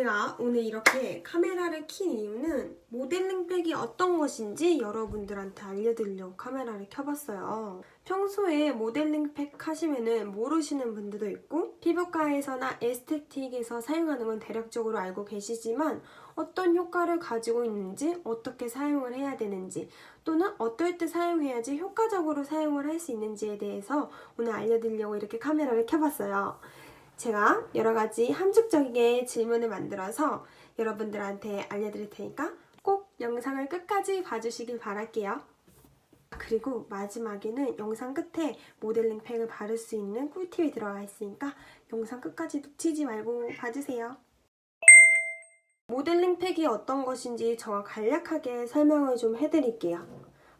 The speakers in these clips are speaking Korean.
제가 오늘 이렇게 카메라를 킨 이유는 모델링 팩이 어떤 것인지 여러분들한테 알려드리려고 카메라를 켜봤어요. 평소에 모델링 팩 하시면은 모르시는 분들도 있고 피부과에서나 에스테틱에서 사용하는 건 대략적으로 알고 계시지만 어떤 효과를 가지고 있는지, 어떻게 사용을 해야 되는지, 또는 어떨 때 사용해야지 효과적으로 사용을 할 수 있는지에 대해서 오늘 알려드리려고 이렇게 카메라를 켜봤어요. 제가 여러 가지 함축적인 질문을 만들어서 여러분들한테 알려드릴 테니까 꼭 영상을 끝까지 봐주시길 바랄게요. 그리고 마지막에는 영상 끝에 모델링 팩을 바를 수 있는 꿀팁이 들어가 있으니까 영상 끝까지 놓치지 말고 봐주세요. 모델링 팩이 어떤 것인지 저가 간략하게 설명을 좀 해드릴게요.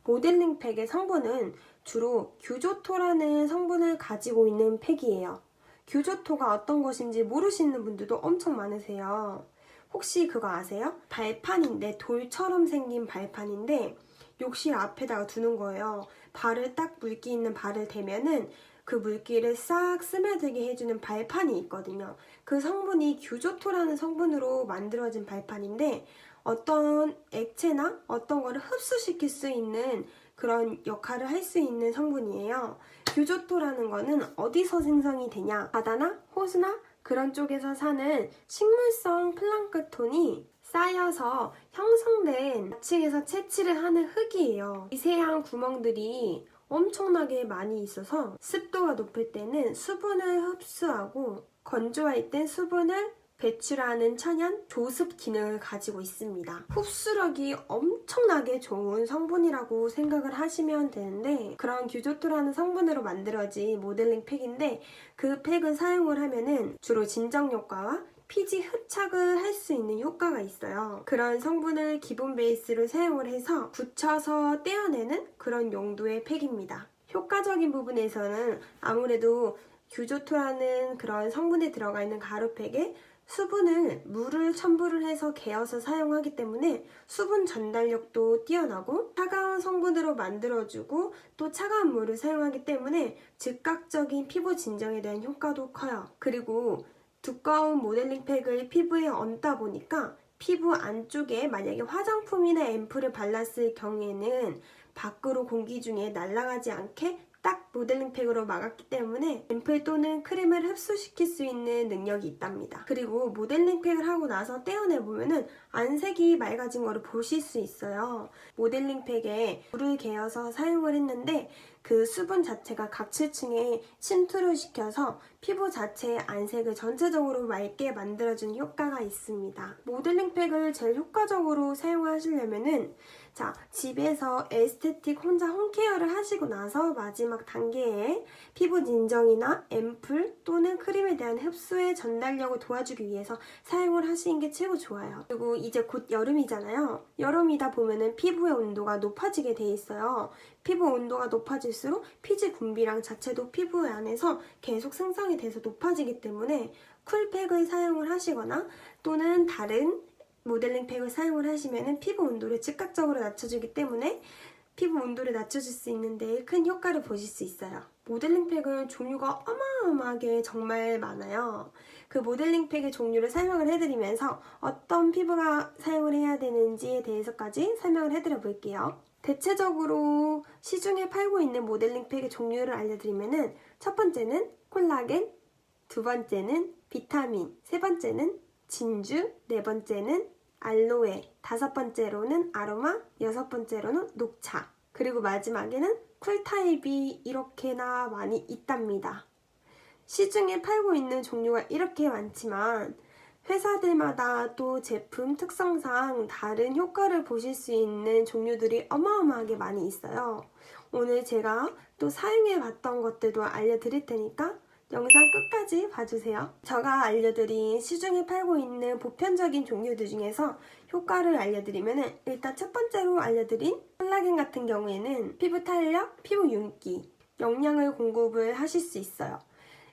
모델링 팩의 성분은 주로 규조토라는 성분을 가지고 있는 팩이에요. 규조토가 어떤 것인지 모르시는 분들도 엄청 많으세요. 혹시 그거 아세요? 발판인데, 돌처럼 생긴 발판인데 욕실 앞에다가 두는 거예요. 발을 딱 물기 있는 발을 대면은 그 물기를 싹 스며들게 해주는 발판이 있거든요. 그 성분이 규조토라는 성분으로 만들어진 발판인데 어떤 액체나 어떤 거를 흡수시킬 수 있는 그런 역할을 할 수 있는 성분이에요. 규조토라는 거는 어디서 생성이 되냐? 바다나 호수나 그런 쪽에서 사는 식물성 플랑크톤이 쌓여서 형성된 좌측에서 채취를 하는 흙이에요. 미세한 구멍들이 엄청나게 많이 있어서 습도가 높을 때는 수분을 흡수하고 건조할 땐 수분을 배출하는 천연 조습 기능을 가지고 있습니다. 흡수력이 엄청나게 좋은 성분이라고 생각을 하시면 되는데 그런 규조토라는 성분으로 만들어진 모델링 팩인데 그 팩을 사용을 하면은 주로 진정 효과와 피지 흡착을 할 수 있는 효과가 있어요. 그런 성분을 기본 베이스로 사용을 해서 굳혀서 떼어내는 그런 용도의 팩입니다. 효과적인 부분에서는 아무래도 규조토라는 그런 성분에 들어가 있는 가루팩에 물을 첨부를 해서 개어서 사용하기 때문에 수분 전달력도 뛰어나고 차가운 성분으로 만들어주고 또 차가운 물을 사용하기 때문에 즉각적인 피부 진정에 대한 효과도 커요. 그리고 두꺼운 모델링 팩을 피부에 얹다 보니까 피부 안쪽에 만약에 화장품이나 앰플을 발랐을 경우에는 밖으로 공기 중에 날아가지 않게 딱 모델링 팩으로 막았기 때문에 앰플 또는 크림을 흡수시킬 수 있는 능력이 있답니다. 그리고 모델링 팩을 하고 나서 떼어내보면은 안색이 맑아진 거를 보실 수 있어요. 모델링 팩에 물을 개어서 사용을 했는데 그 수분 자체가 각질층에 침투를 시켜서 피부 자체의 안색을 전체적으로 맑게 만들어주는 효과가 있습니다. 모델링 팩을 제일 효과적으로 사용하시려면은 집에서 에스테틱 혼자 홈케어를 하시고 나서 마지막 단계에 피부 진정이나 앰플 또는 크림에 대한 흡수의 전달력을 도와주기 위해서 사용을 하시는 게 최고 좋아요. 그리고 이제 곧 여름이잖아요. 여름이다 보면은 피부의 온도가 높아지게 돼 있어요. 피부 온도가 높아질수록 피지 분비량 자체도 피부 안에서 계속 생성이 돼서 높아지기 때문에 쿨팩을 사용을 하시거나 또는 다른 모델링 팩을 사용을 하시면 피부 온도를 즉각적으로 낮춰주기 때문에 피부 온도를 낮춰줄 수 있는데 큰 효과를 보실 수 있어요. 모델링 팩은 종류가 어마어마하게 정말 많아요. 그 모델링 팩의 종류를 설명을 해드리면서 어떤 피부가 사용을 해야 되는지에 대해서까지 설명을 해드려 볼게요. 대체적으로 시중에 팔고 있는 모델링 팩의 종류를 알려드리면은 첫 번째는 콜라겐, 두 번째는 비타민, 세 번째는 진주, 네 번째는 알로에, 다섯 번째로는 아로마, 여섯 번째로는 녹차, 그리고 마지막에는 쿨타입이 이렇게나 많이 있답니다. 시중에 팔고 있는 종류가 이렇게 많지만 회사들마다 또 제품 특성상 다른 효과를 보실 수 있는 종류들이 어마어마하게 많이 있어요. 오늘 제가 또 사용해봤던 것들도 알려드릴 테니까 영상 끝까지 봐주세요. 제가 알려드린 시중에 팔고 있는 보편적인 종류들 중에서 효과를 알려드리면 일단 첫 번째로 알려드린 콜라겐 같은 경우에는 피부 탄력, 피부 윤기, 영양을 공급을 하실 수 있어요.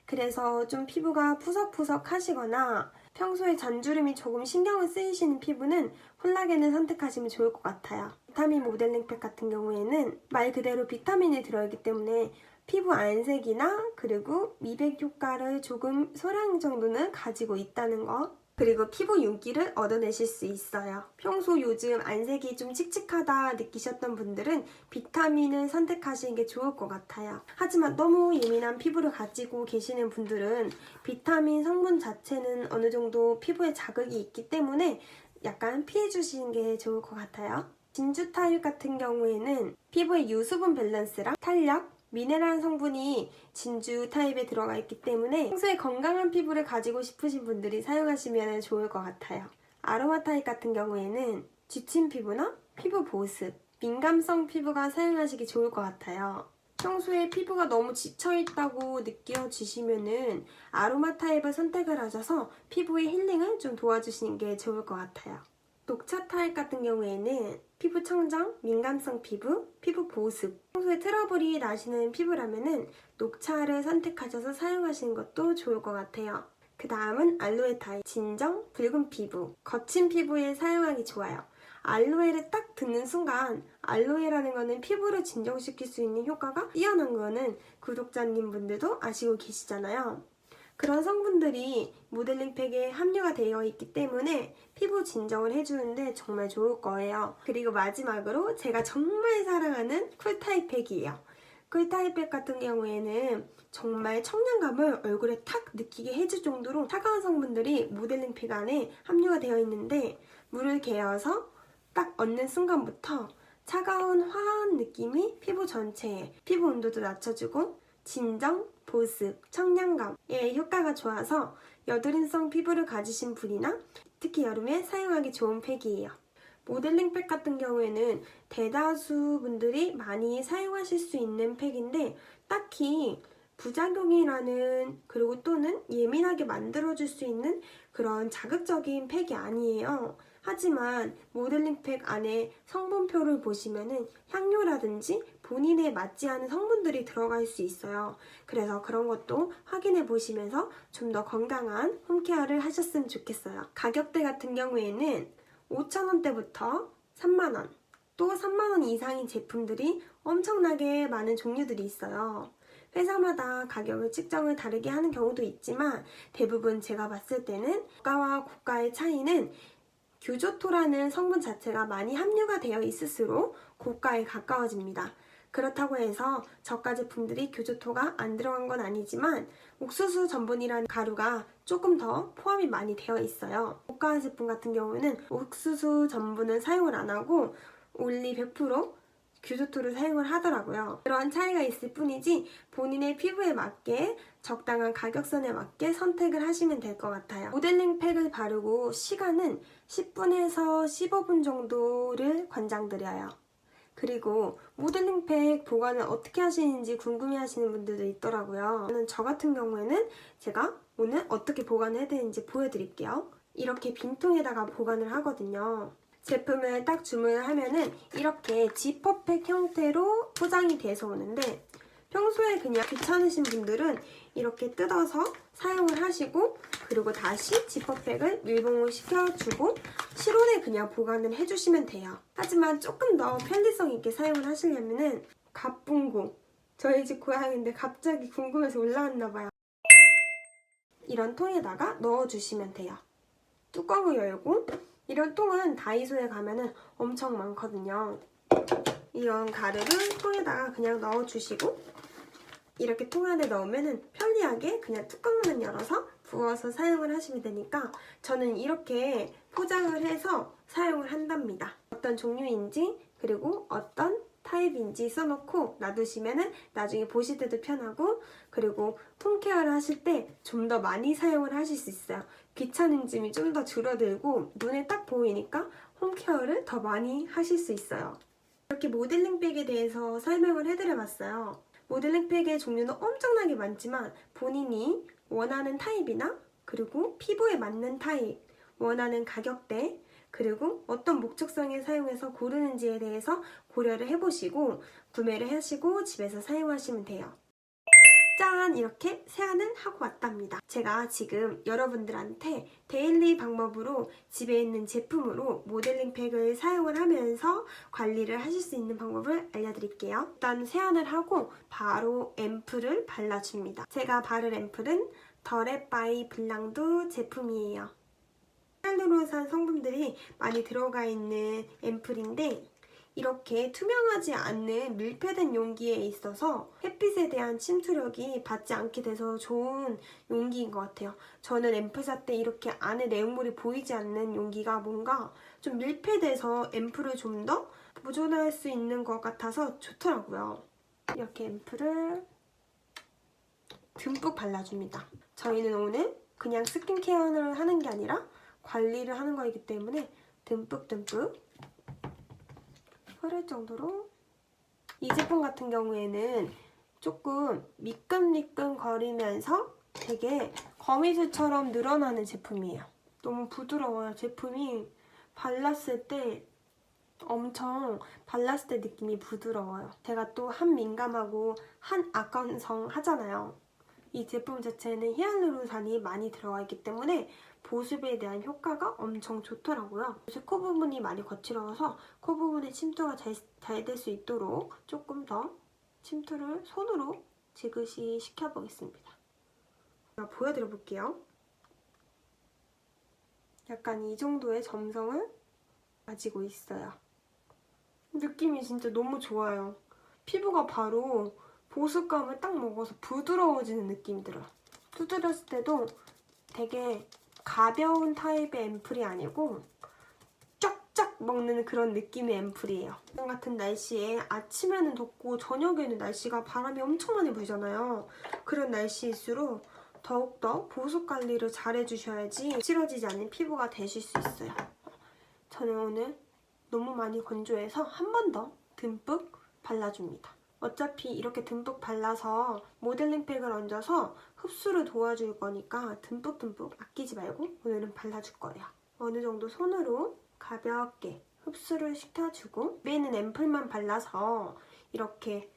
그래서 좀 피부가 푸석푸석 하시거나 평소에 잔주름이 조금 신경을 쓰이시는 피부는 콜라겐을 선택하시면 좋을 것 같아요. 비타민 모델링 팩 같은 경우에는 말 그대로 비타민이 들어있기 때문에 피부 안색이나 그리고 미백 효과를 조금 소량 정도는 가지고 있다는 거. 그리고 피부 윤기를 얻어내실 수 있어요. 평소 요즘 안색이 좀 칙칙하다 느끼셨던 분들은 비타민을 선택하시는 게 좋을 것 같아요. 하지만 너무 예민한 피부를 가지고 계시는 분들은 비타민 성분 자체는 어느 정도 피부에 자극이 있기 때문에 약간 피해 주시는 게 좋을 것 같아요. 진주 타입 같은 경우에는 피부의 유수분 밸런스랑 탄력, 미네랄 성분이 진주 타입에 들어가 있기 때문에 평소에 건강한 피부를 가지고 싶으신 분들이 사용하시면 좋을 것 같아요. 아로마 타입 같은 경우에는 지친 피부나 피부 보습, 민감성 피부가 사용하시기 좋을 것 같아요. 평소에 피부가 너무 지쳐있다고 느껴지시면은 아로마 타입을 선택을 하셔서 피부의 힐링을 좀 도와주시는 게 좋을 것 같아요. 녹차 타입 같은 경우에는 피부 청정, 민감성 피부, 피부 보습, 평소에 트러블이 나시는 피부라면은 녹차를 선택하셔서 사용하시는 것도 좋을 것 같아요. 그 다음은 알로에 타입, 진정, 붉은 피부, 거친 피부에 사용하기 좋아요. 알로에를 딱 듣는 순간 알로에라는 거는 피부를 진정시킬 수 있는 효과가 뛰어난 거는 구독자님 분들도 아시고 계시잖아요. 그런 성분들이 모델링 팩에 함유가 되어 있기 때문에 피부 진정을 해주는데 정말 좋을 거예요. 그리고 마지막으로 제가 정말 사랑하는 쿨타입 팩이에요. 쿨타입 팩 같은 경우에는 정말 청량감을 얼굴에 탁 느끼게 해줄 정도로 차가운 성분들이 모델링 팩 안에 함유가 되어 있는데 물을 개어서 딱 얹는 순간부터 차가운 화한 느낌이 피부 전체에 피부 온도도 낮춰주고 진정, 보습, 청량감의 효과가 좋아서 여드름성 피부를 가지신 분이나 특히 여름에 사용하기 좋은 팩이에요. 모델링 팩 같은 경우에는 대다수 분들이 많이 사용하실 수 있는 팩인데 딱히 부작용이라는 그리고 또는 예민하게 만들어줄 수 있는 그런 자극적인 팩이 아니에요. 하지만 모델링 팩 안에 성분표를 보시면은 향료라든지 본인에 맞지 않은 성분들이 들어갈 수 있어요. 그래서 그런 것도 확인해 보시면서 좀 더 건강한 홈케어를 하셨으면 좋겠어요. 가격대 같은 경우에는 5,000원대부터 3만원, 또 3만원 이상인 제품들이 엄청나게 많은 종류들이 있어요. 회사마다 가격을 측정을 다르게 하는 경우도 있지만 대부분 제가 봤을 때는 고가와 고가의 차이는 규조토라는 성분 자체가 많이 함유가 되어 있을수록 고가에 가까워집니다. 그렇다고 해서 저가 제품들이 규조토가 안 들어간 건 아니지만 옥수수 전분이라는 가루가 조금 더 포함이 많이 되어 있어요. 고가 제품 같은 경우는 옥수수 전분을 사용을 안 하고 올리 100% 규조토를 사용을 하더라고요. 그런 차이가 있을 뿐이지 본인의 피부에 맞게 적당한 가격선에 맞게 선택을 하시면 될 것 같아요. 모델링 팩을 바르고 시간은 10분에서 15분 정도를 권장드려요. 그리고 모델링 팩 보관을 어떻게 하시는지 궁금해 하시는 분들도 있더라고요. 저 같은 경우에는 제가 오늘 어떻게 보관을 해야 되는지 보여드릴게요. 이렇게 빈통에다가 보관을 하거든요. 제품을 딱 주문을 하면은 이렇게 지퍼팩 형태로 포장이 돼서 오는데 평소에 그냥 귀찮으신 분들은 이렇게 뜯어서 사용을 하시고 그리고 다시 지퍼백을 밀봉을 시켜주고 실온에 그냥 보관을 해주시면 돼요. 하지만 조금 더 편리성 있게 사용을 하시려면은 갑분구, 저희 집 고양인데 갑자기 궁금해서 올라왔나봐요. 이런 통에다가 넣어주시면 돼요. 뚜껑을 열고 이런 통은 다이소에 가면은 엄청 많거든요. 이런 가루를 통에다가 그냥 넣어주시고 이렇게 통 안에 넣으면 편리하게 그냥 뚜껑만 열어서 부어서 사용을 하시면 되니까 저는 이렇게 포장을 해서 사용을 한답니다. 어떤 종류인지 그리고 어떤 타입인지 써놓고 놔두시면 나중에 보실 때도 편하고 그리고 홈케어를 하실 때 좀 더 많이 사용을 하실 수 있어요. 귀찮음짐이 좀 더 줄어들고 눈에 딱 보이니까 홈케어를 더 많이 하실 수 있어요. 이렇게 모델링 백에 대해서 설명을 해드려봤어요. 모델링 팩의 종류는 엄청나게 많지만 본인이 원하는 타입이나 그리고 피부에 맞는 타입, 원하는 가격대, 그리고 어떤 목적성에 사용해서 고르는지에 대해서 고려를 해보시고 구매를 하시고 집에서 사용하시면 돼요. 짠! 이렇게 세안을 하고 왔답니다. 제가 지금 여러분들한테 데일리 방법으로 집에 있는 제품으로 모델링 팩을 사용을 하면서 관리를 하실 수 있는 방법을 알려드릴게요. 일단 세안을 하고 바로 앰플을 발라줍니다. 제가 바를 앰플은 더랩 바이 블랑드 제품이에요. 성분들이 많이 들어가 있는 앰플인데 이렇게 투명하지 않는 밀폐된 용기에 있어서 햇빛에 대한 침투력이 받지 않게 돼서 좋은 용기인 것 같아요. 저는 앰플 살 때 이렇게 안에 내용물이 보이지 않는 용기가 뭔가 좀 밀폐돼서 앰플을 좀 더 보존할 수 있는 것 같아서 좋더라고요. 이렇게 앰플을 듬뿍 발라줍니다. 저희는 오늘 그냥 스킨케어를 하는 게 아니라 관리를 하는 거이기 때문에 듬뿍듬뿍 흐를 정도로. 이 제품 같은 경우에는 조금 미끈미끈 거리면서 되게 거미줄처럼 늘어나는 제품이에요. 너무 부드러워요. 제품이 발랐을 때 엄청 발랐을 때 느낌이 부드러워요. 제가 또 한 민감하고 한 악건성 하잖아요. 이 제품 자체는 히알루론산이 많이 들어가 있기 때문에 보습에 대한 효과가 엄청 좋더라고요. 요새 코 부분이 많이 거칠어서 코 부분에 침투가 잘 될 수 있도록 조금 더 침투를 손으로 지그시 시켜보겠습니다. 제가 보여드려 볼게요. 약간 이 정도의 점성을 가지고 있어요. 느낌이 진짜 너무 좋아요. 피부가 바로 보습감을 딱 먹어서 부드러워지는 느낌이 들어요. 두드렸을 때도 되게 가벼운 타입의 앰플이 아니고 쫙쫙 먹는 그런 느낌의 앰플이에요. 지금 같은 날씨에 아침에는 덥고 저녁에는 날씨가 바람이 엄청 많이 불잖아요. 그런 날씨일수록 더욱더 보습 관리를 잘 해주셔야지 거칠어지지 않는 피부가 되실 수 있어요. 저는 오늘 너무 많이 건조해서 한 번 더 듬뿍 발라줍니다. 어차피 이렇게 듬뿍 발라서 모델링 팩을 얹어서 흡수를 도와줄 거니까 듬뿍듬뿍 아끼지 말고 오늘은 발라줄 거예요. 어느 정도 손으로 가볍게 흡수를 시켜주고 위에 있는 앰플만 발라서 이렇게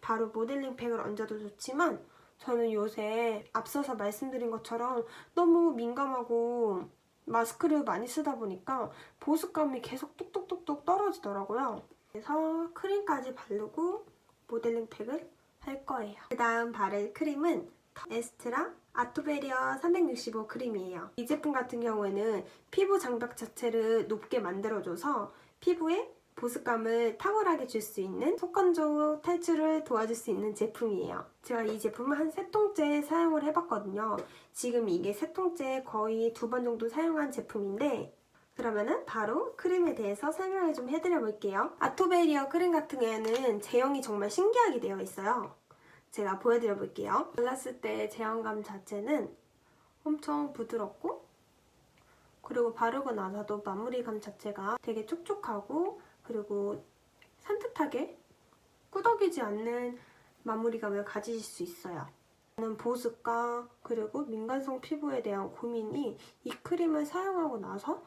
바로 모델링 팩을 얹어도 좋지만 저는 요새 앞서서 말씀드린 것처럼 너무 민감하고 마스크를 많이 쓰다 보니까 보습감이 계속 뚝뚝뚝뚝 떨어지더라고요. 그래서 크림까지 바르고 모델링 팩을 할 거예요. 그 다음 바를 크림은 에스트라 아토베리어 365 크림이에요. 이 제품 같은 경우에는 피부 장벽 자체를 높게 만들어줘서 피부에 보습감을 탁월하게 줄 수 있는 속건조 탈출을 도와줄 수 있는 제품이에요. 제가 이 제품을 한 3통째 사용을 해봤거든요. 지금 이게 3통째 거의 2번 정도 사용한 제품인데 그러면은 바로 크림에 대해서 설명을 좀 해드려 볼게요. 아토베리어 크림 같은 경우에는 제형이 정말 신기하게 되어 있어요. 제가 보여드려 볼게요. 발랐을 때 제형감 자체는 엄청 부드럽고 그리고 바르고 나서도 마무리감 자체가 되게 촉촉하고 그리고 산뜻하게 꾸덕이지 않는 마무리감을 가지실 수 있어요. 저는 보습과 그리고 민감성 피부에 대한 고민이 이 크림을 사용하고 나서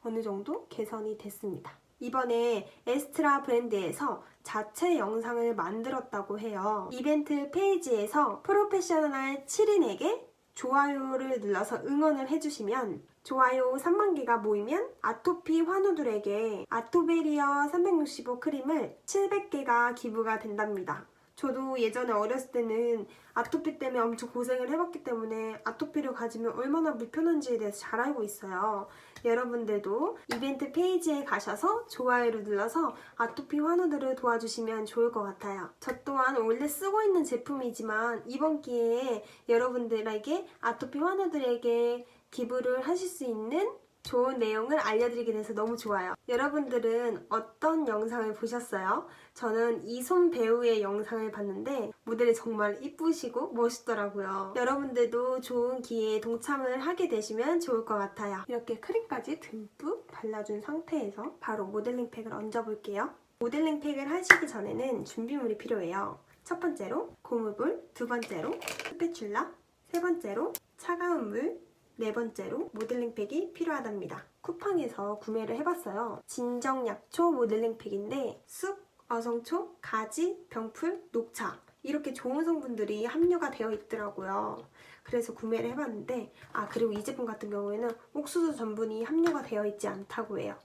어느 정도 개선이 됐습니다. 이번에 에스트라 브랜드에서 자체 영상을 만들었다고 해요. 이벤트 페이지에서 프로페셔널 7인에게 좋아요를 눌러서 응원을 해주시면 좋아요 3만 개가 모이면 아토피 환우들에게 아토베리어 365 크림을 700개가 기부가 된답니다. 저도 예전에 어렸을 때는 아토피 때문에 엄청 고생을 해봤기 때문에 아토피를 가지면 얼마나 불편한지에 대해서 잘 알고 있어요. 여러분들도 이벤트 페이지에 가셔서 좋아요를 눌러서 아토피 환우들을 도와주시면 좋을 것 같아요. 저 또한 원래 쓰고 있는 제품이지만 이번 기회에 여러분들에게 아토피 환우들에게 기부를 하실 수 있는 좋은 내용을 알려드리게 돼서 너무 좋아요. 여러분들은 어떤 영상을 보셨어요? 저는 이솜 배우의 영상을 봤는데 모델이 정말 이쁘시고 멋있더라고요. 여러분들도 좋은 기회에 동참을 하게 되시면 좋을 것 같아요. 이렇게 크림까지 듬뿍 발라준 상태에서 바로 모델링 팩을 얹어볼게요. 모델링 팩을 하시기 전에는 준비물이 필요해요. 첫 번째로 고무볼, 두 번째로 스패츌라, 세 번째로 차가운 물, 네 번째로 모델링 팩이 필요하답니다. 쿠팡에서 구매를 해봤어요. 진정약초 모델링 팩인데 쑥, 어성초, 가지, 병풀, 녹차 이렇게 좋은 성분들이 함유가 되어 있더라고요. 그래서 구매를 해봤는데 그리고 이 제품 같은 경우에는 옥수수 전분이 함유가 되어 있지 않다고 해요.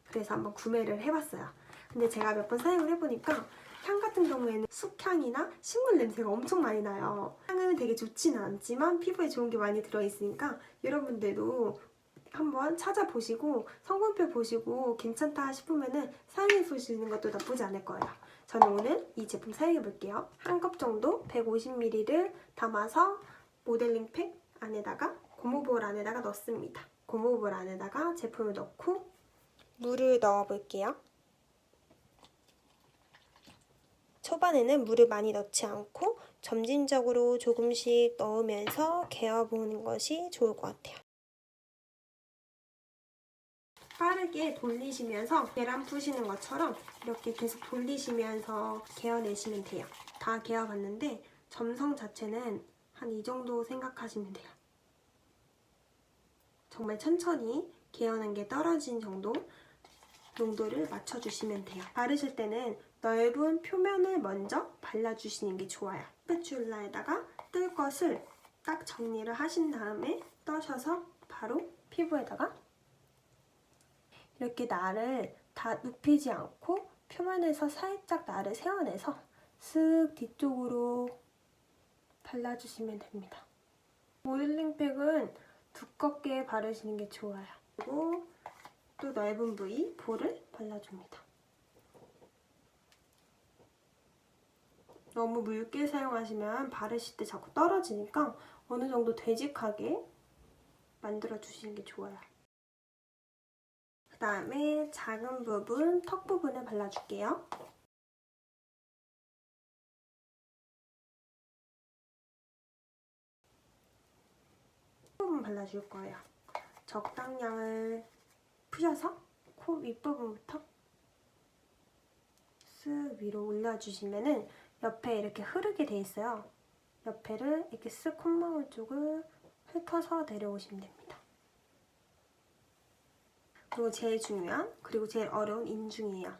그래서 한번 구매를 해봤어요. 근데 제가 몇 번 사용을 해보니까 향 같은 경우에는 쑥향이나 식물 냄새가 엄청 많이 나요. 향은 되게 좋지는 않지만 피부에 좋은 게 많이 들어있으니까 여러분들도 한번 찾아보시고 성분표 보시고 괜찮다 싶으면은 사용해 보시는 것도 나쁘지 않을 거예요. 저는 오늘 이 제품 사용해 볼게요. 한 컵 정도 150ml를 담아서 모델링 팩 안에다가 고무볼 안에다가 넣습니다. 고무볼 안에다가 제품을 넣고 물을 넣어 볼게요. 초반에는 물을 많이 넣지 않고 점진적으로 조금씩 넣으면서 개어보는 것이 좋을 것 같아요. 빠르게 돌리시면서 계란 푸시는 것처럼 이렇게 계속 돌리시면서 개어내시면 돼요. 다 개어봤는데 점성 자체는 한 이 정도 생각하시면 돼요. 정말 천천히 개어낸 게 떨어진 정도 농도를 맞춰주시면 돼요. 바르실 때는 넓은 표면을 먼저 발라주시는 게 좋아요. 스패츌라에다가 뜰 것을 딱 정리를 하신 다음에 떠셔서 바로 피부에다가 이렇게 날을 다 눕히지 않고 표면에서 살짝 날을 세워내서 쓱 뒤쪽으로 발라주시면 됩니다. 모델링 팩은 두껍게 바르시는 게 좋아요. 그리고 또 넓은 부위 볼을 발라줍니다. 너무 묽게 사용하시면 바르실 때 자꾸 떨어지니까 어느 정도 되직하게 만들어주시는 게 좋아요. 그 다음에 작은 부분, 턱 부분을 발라줄게요. 부분 발라줄 거예요. 적당량을 푸셔서 코 윗부분부터 쓱 위로 올려주시면은 옆에 이렇게 흐르게 돼 있어요. 옆에를 이렇게 쓱 콧망울 쪽을 훑어서 내려오시면 됩니다. 그리고 제일 중요한, 그리고 제일 어려운 인중이에요.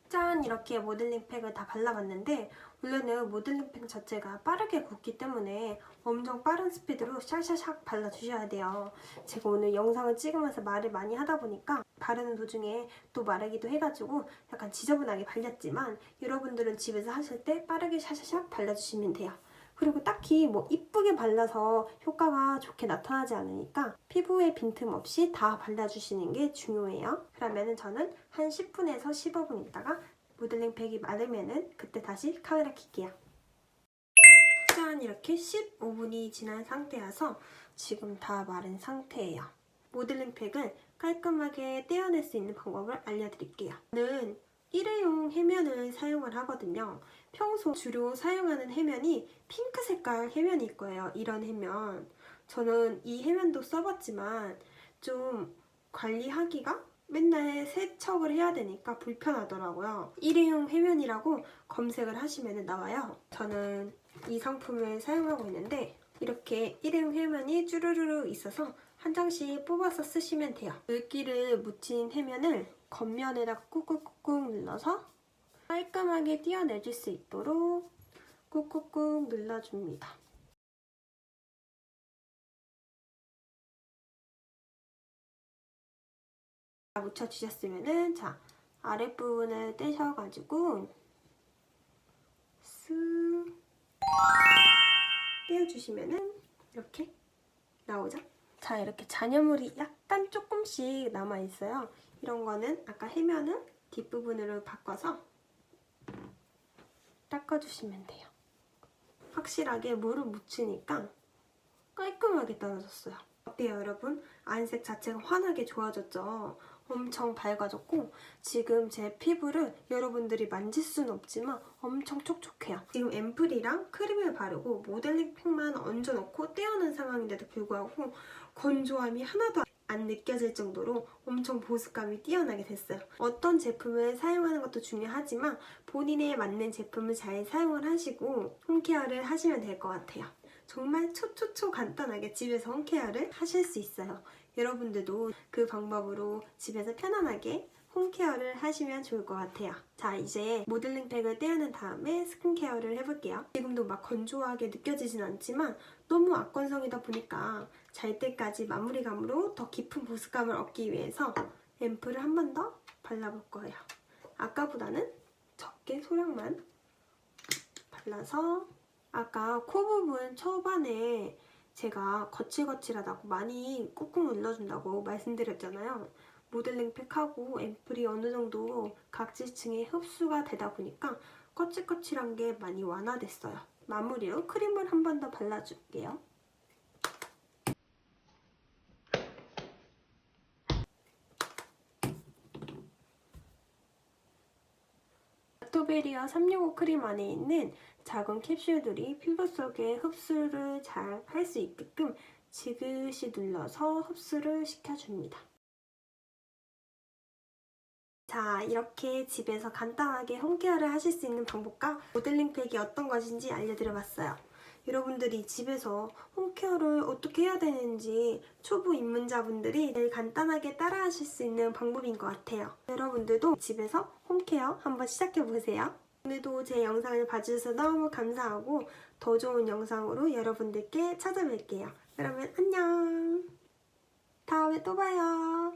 짠! 이렇게 모델링 팩을 다 발라봤는데 원래는 모델링 팩 자체가 빠르게 굳기 때문에 엄청 빠른 스피드로 샥샥샥 발라주셔야 돼요. 제가 오늘 영상을 찍으면서 말을 많이 하다 보니까 바르는 도중에 또 마르기도 해가지고 약간 지저분하게 발렸지만 여러분들은 집에서 하실 때 빠르게 샤샤샥 발라주시면 돼요. 그리고 딱히 뭐 이쁘게 발라서 효과가 좋게 나타나지 않으니까 피부에 빈틈 없이 다 발라주시는 게 중요해요. 그러면은 저는 한 10분에서 15분 있다가 모델링 팩이 마르면은 그때 다시 카메라 켤게요. 짠! 이렇게 15분이 지난 상태여서 지금 다 마른 상태예요. 모델링 팩을 깔끔하게 떼어낼 수 있는 방법을 알려드릴게요. 저는 일회용 해면을 사용을 하거든요. 평소 주로 사용하는 해면이 핑크 색깔 해면일 거예요. 이런 해면. 저는 이 해면도 써봤지만 좀 관리하기가 맨날 세척을 해야 되니까 불편하더라고요. 일회용 해면이라고 검색을 하시면 나와요. 저는 이 상품을 사용하고 있는데 이렇게 일회용 해면이 쭈루루루 있어서 한 장씩 뽑아서 쓰시면 돼요. 물기를 묻힌 해면을 겉면에다가 꾹꾹꾹꾹 눌러서 깔끔하게 떼어내줄 수 있도록 꾹꾹꾹 눌러줍니다. 묻혀주셨으면은 자 아랫부분을 떼셔가지고 쓱 떼어주시면은 이렇게 나오죠? 자, 이렇게 잔여물이 약간 조금씩 남아있어요. 이런 거는 아까 해면은 뒷부분으로 바꿔서 닦아주시면 돼요. 확실하게 물을 묻히니까 깔끔하게 떨어졌어요. 어때요, 여러분? 안색 자체가 환하게 좋아졌죠? 엄청 밝아졌고 지금 제 피부를 여러분들이 만질 수는 없지만 엄청 촉촉해요. 지금 앰플이랑 크림을 바르고 모델링 팩만 얹어놓고 떼어낸 상황인데도 불구하고 건조함이 하나도 안 느껴질 정도로 엄청 보습감이 뛰어나게 됐어요. 어떤 제품을 사용하는 것도 중요하지만 본인에 맞는 제품을 잘 사용을 하시고 홈케어를 하시면 될 것 같아요. 정말 초초초 간단하게 집에서 홈케어를 하실 수 있어요. 여러분들도 그 방법으로 집에서 편안하게 홈케어를 하시면 좋을 것 같아요. 자, 이제 모델링 팩을 떼어낸 다음에 스킨케어를 해볼게요. 지금도 막 건조하게 느껴지진 않지만 너무 악건성이다 보니까 잘 때까지 마무리감으로 더 깊은 보습감을 얻기 위해서 앰플을 한 번 더 발라볼 거예요. 아까보다는 적게 소량만 발라서 아까 코 부분 초반에 제가 거칠거칠하다고 많이 꾹꾹 눌러준다고 말씀드렸잖아요. 모델링 팩하고 앰플이 어느 정도 각질층에 흡수가 되다 보니까 거칠거칠한 게 많이 완화됐어요. 마무리로 크림을 한 번 더 발라줄게요. 락토베리와 365 크림 안에 있는 작은 캡슐들이 피부 속에 흡수를 잘 할 수 있게끔 지그시 눌러서 흡수를 시켜줍니다. 자, 이렇게 집에서 간단하게 홈케어를 하실 수 있는 방법과 모델링 팩이 어떤 것인지 알려드려봤어요. 여러분들이 집에서 홈케어를 어떻게 해야 되는지 초보 입문자분들이 제일 간단하게 따라하실 수 있는 방법인 것 같아요. 여러분들도 집에서 홈케어 한번 시작해보세요. 오늘도 제 영상을 봐주셔서 너무 감사하고 더 좋은 영상으로 여러분들께 찾아뵐게요. 그러면 안녕! 다음에 또 봐요.